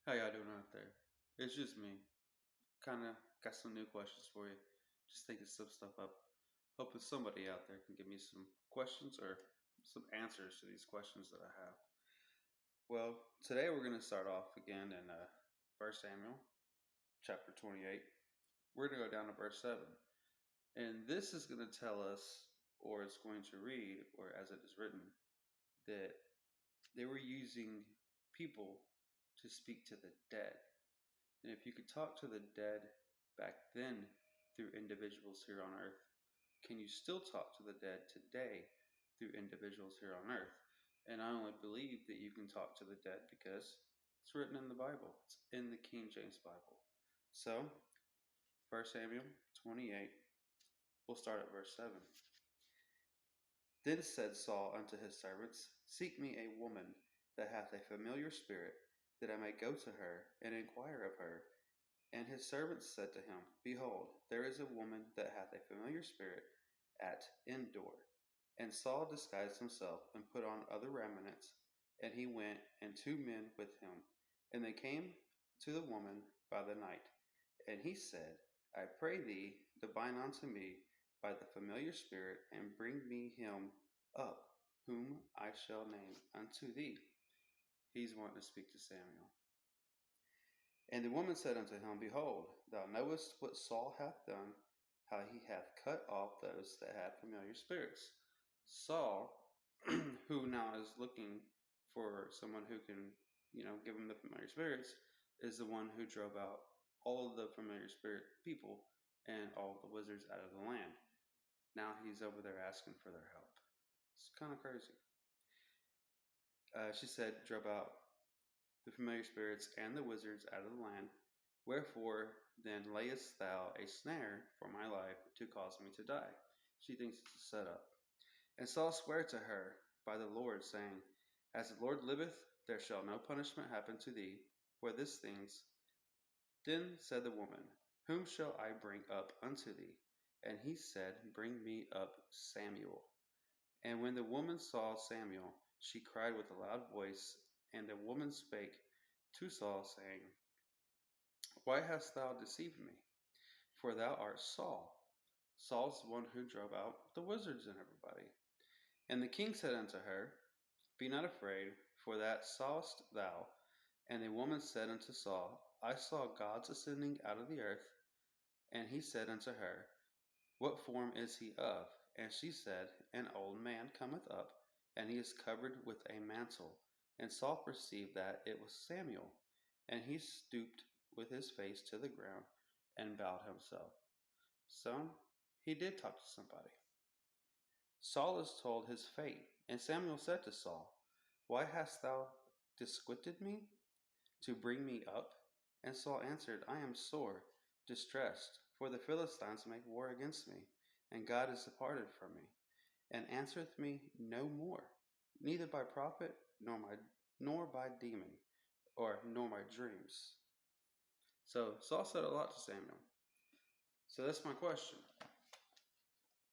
How y'all doing out there? It's just me. Kind of got some new questions for you. Just thinking some stuff up. Hoping somebody out there can give me some questions or some answers to these questions that I have. Well, today we're going to start off again in 1 Samuel chapter 28. We're going to go down to verse 7. And this is going to tell us, or it's going to read, or as it is written, that they were using people to speak to the dead. And if you could talk to the dead back then through individuals here on earth, can you still talk to the dead today through individuals here on earth? And I only believe that you can talk to the dead because it's written in the Bible. It's in the King James Bible. So, 1 Samuel 28, we'll start at verse 7. Then said Saul unto his servants, Seek me a woman that hath a familiar spirit, that I may go to her and inquire of her. And his servants said to him, Behold, there is a woman that hath a familiar spirit at Endor. And Saul disguised himself, and put on other raiments, and he went, and 2 men with him. And they came to the woman by the night. And he said, I pray thee, divine unto me by the familiar spirit, and bring me him up, whom I shall name unto thee. He's wanting to speak to Samuel. And the woman said unto him, Behold, thou knowest what Saul hath done, how he hath cut off those that had familiar spirits. Saul, who now is looking for someone who can, give him the familiar spirits, is the one who drove out all of the familiar spirit people and all of the wizards out of the land. Now he's over there asking for their help. It's kind of crazy. She said, drove out the familiar spirits and the wizards out of the land. Wherefore then layest thou a snare for my life to cause me to die? She thinks it's a setup. And Saul sware to her by the Lord, saying, As the Lord liveth, there shall no punishment happen to thee for these things. Then said the woman, Whom shall I bring up unto thee? And he said, Bring me up Samuel. And when the woman saw Samuel, she cried with a loud voice. And the woman spake to Saul, saying, Why hast thou deceived me? For thou art Saul. Saul's the one who drove out the wizards and everybody. And the king said unto her, Be not afraid, for that sawest thou. And the woman said unto Saul, I saw gods ascending out of the earth. And he said unto her, What form is he of? And she said, An old man cometh up, and he is covered with a mantle. And Saul perceived that it was Samuel. And he stooped with his face to the ground and bowed himself. So he did talk to somebody. Saul is told his fate, and Samuel said to Saul, Why hast thou disquieted me to bring me up? And Saul answered, I am sore distressed, for the Philistines make war against me, and God is departed from me, and answereth me no more, neither by prophet nor by demon, or nor my dreams. So Saul said a lot to Samuel. So that's my question.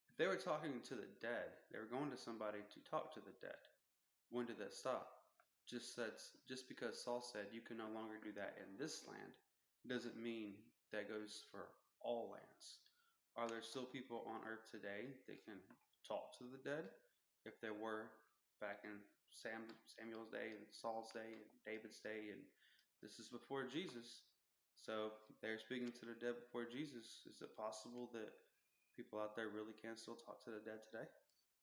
If they were talking to the dead, they were going to somebody to talk to the dead. When did that stop? Just because Saul said you can no longer do that in this land doesn't mean that goes for all lands. Are there still people on earth today that can talk to the dead? If there were back in Samuel's day and Saul's day and David's day, and this is before Jesus. So they're speaking to the dead before Jesus. Is it possible that people out there really can still talk to the dead today?